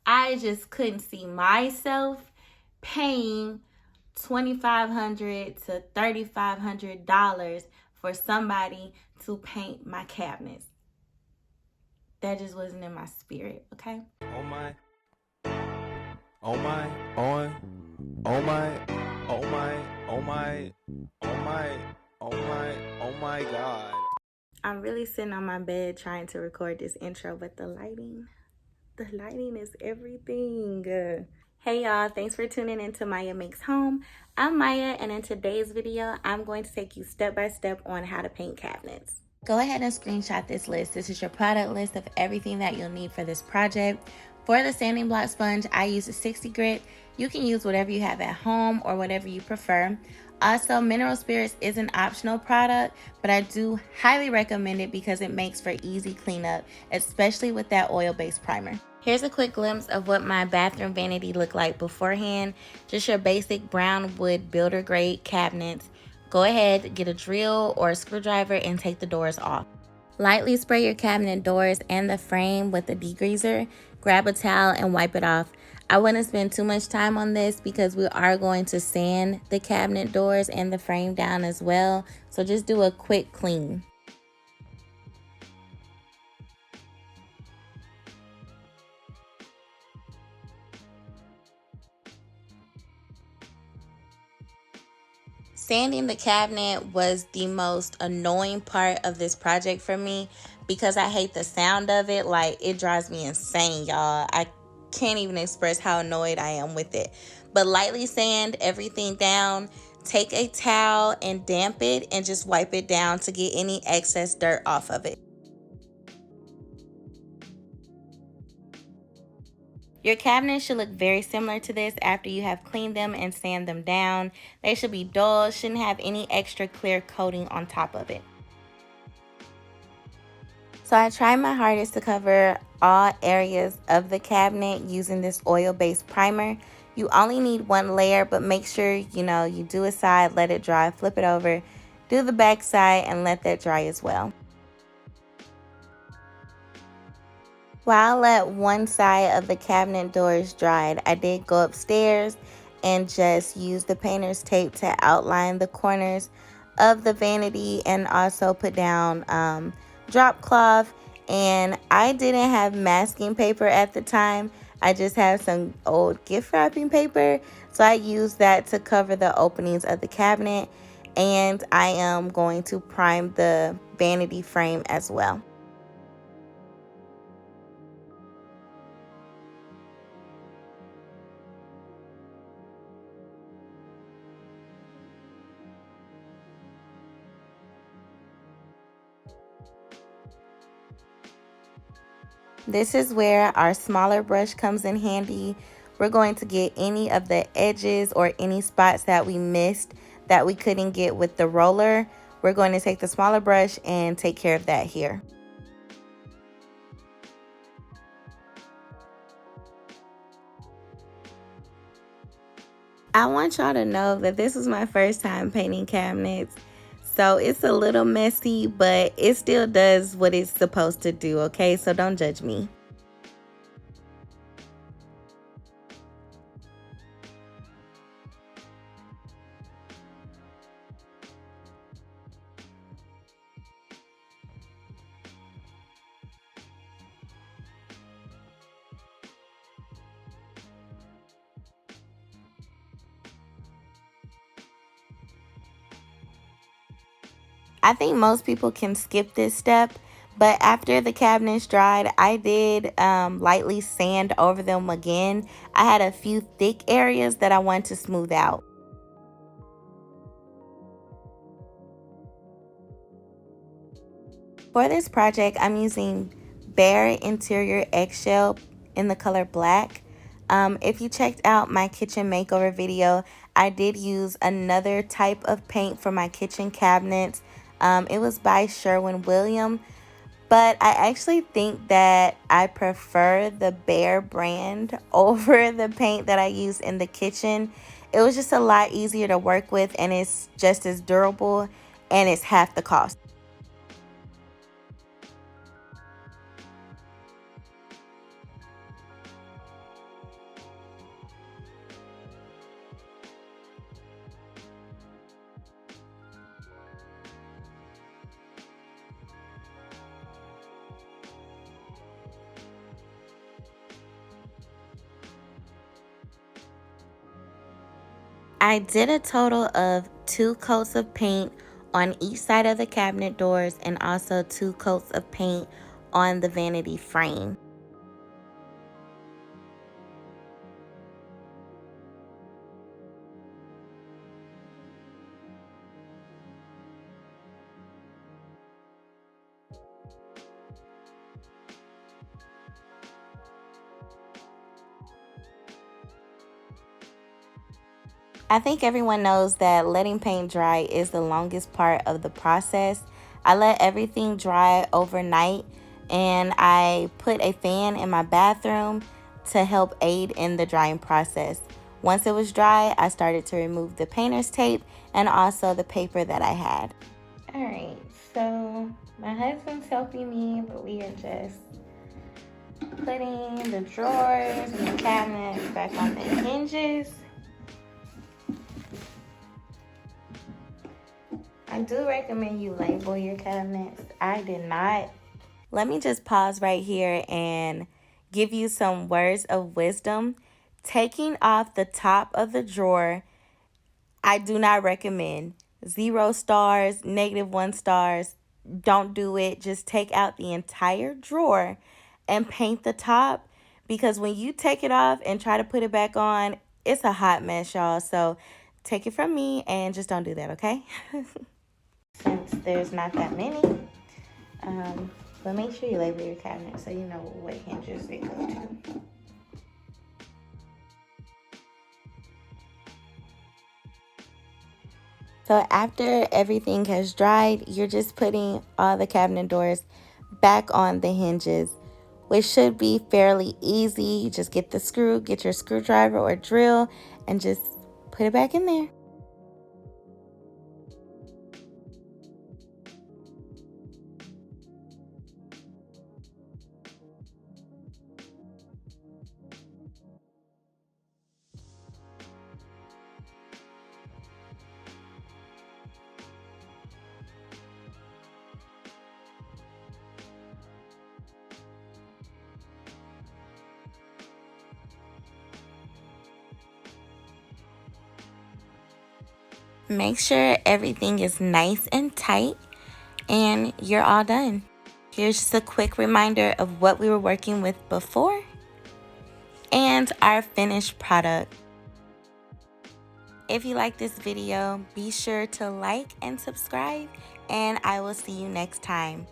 I just couldn't see myself paying $2,500 to $3,500 for somebody to paint my cabinets. That just wasn't in my spirit, okay? Oh my, oh my, on, oh my, oh my, oh my, oh my, oh my, oh my God. I'm really sitting on my bed trying to record this intro, but the lighting is everything. Hey y'all, thanks for tuning into Maya Makes Home. I'm Maya, and in today's video, I'm going to take you step by step on how to paint cabinets. Go ahead and screenshot this list. This is your product list of everything that you'll need for this project. For the sanding block sponge, I use a 60 grit. You can use whatever you have at home or whatever you prefer. Also, mineral spirits is an optional product, but I do highly recommend it because it makes for easy cleanup, especially with that oil-based primer. Here's a quick glimpse of what my bathroom vanity looked like beforehand. Just your basic brown wood builder grade cabinets. Go ahead, get a drill or a screwdriver and take the doors off. Lightly spray your cabinet doors and the frame with a degreaser. Grab a towel and wipe it off. I wouldn't spend too much time on this because we are going to sand the cabinet doors and the frame down as well. So just do a quick clean. Sanding the cabinet was the most annoying part of this project for me because I hate the sound of it. Like, it drives me insane, y'all. I can't even express how annoyed I am with it. But lightly sand everything down. Take a towel and damp it and just wipe it down to get any excess dirt off of it. Your cabinets should look very similar to this after you have cleaned them and sand them down. They should be dull, shouldn't have any extra clear coating on top of it. So I tried my hardest to cover all areas of the cabinet using this oil-based primer. You only need one layer, but make sure, you do a side, let it dry, flip it over, do the back side, and let that dry as well. While at one side of the cabinet doors dried, I did go upstairs and just use the painter's tape to outline the corners of the vanity and also put down drop cloth. And I didn't have masking paper at the time. I just had some old gift wrapping paper. So I used that to cover the openings of the cabinet. And I am going to prime the vanity frame as well. This is where our smaller brush comes in handy. We're going to get any of the edges or any spots that we missed that we couldn't get with the roller. We're going to take the smaller brush and take care of that here. I want y'all to know that this was my first time painting cabinets. So it's a little messy, but it still does what it's supposed to do, okay? So don't judge me. I think most people can skip this step, but after the cabinets dried, I did lightly sand over them again. I had a few thick areas that I wanted to smooth out. For this project, I'm using Bare Interior Eggshell in the color black. If you checked out my kitchen makeover video, I did use another type of paint for my kitchen cabinets. It was by Sherwin-Williams, but I actually think that I prefer the Bare brand over the paint that I use in the kitchen. It was just a lot easier to work with, and it's just as durable, and it's half the cost. I did a total of 2 coats of paint on each side of the cabinet doors and also 2 coats of paint on the vanity frame. I think everyone knows that letting paint dry is the longest part of the process. I let everything dry overnight and I put a fan in my bathroom to help aid in the drying process. Once it was dry, I started to remove the painter's tape and also the paper that I had. All right, so my husband's helping me, but we are just putting the drawers and the cabinets back on the hinges. I do recommend you label your cabinets. I did not. Let me just pause right here and give you some words of wisdom. Taking off the top of the drawer, I do not recommend. 0 stars, -1 stars. Don't do it. Just take out the entire drawer and paint the top, because when you take it off and try to put it back on, it's a hot mess, y'all. So take it from me and just don't do that, okay? Since there's not that many. But make sure you label your cabinet so you know what hinges they go to. So after everything has dried, you're just putting all the cabinet doors back on the hinges, which should be fairly easy. You just get the screw, get your screwdriver or drill, and just put it back in there. Make sure everything is nice and tight and you're all done. Here's just a quick reminder of what we were working with before and our finished product. If you like this video, be sure to like and subscribe, and I will see you next time.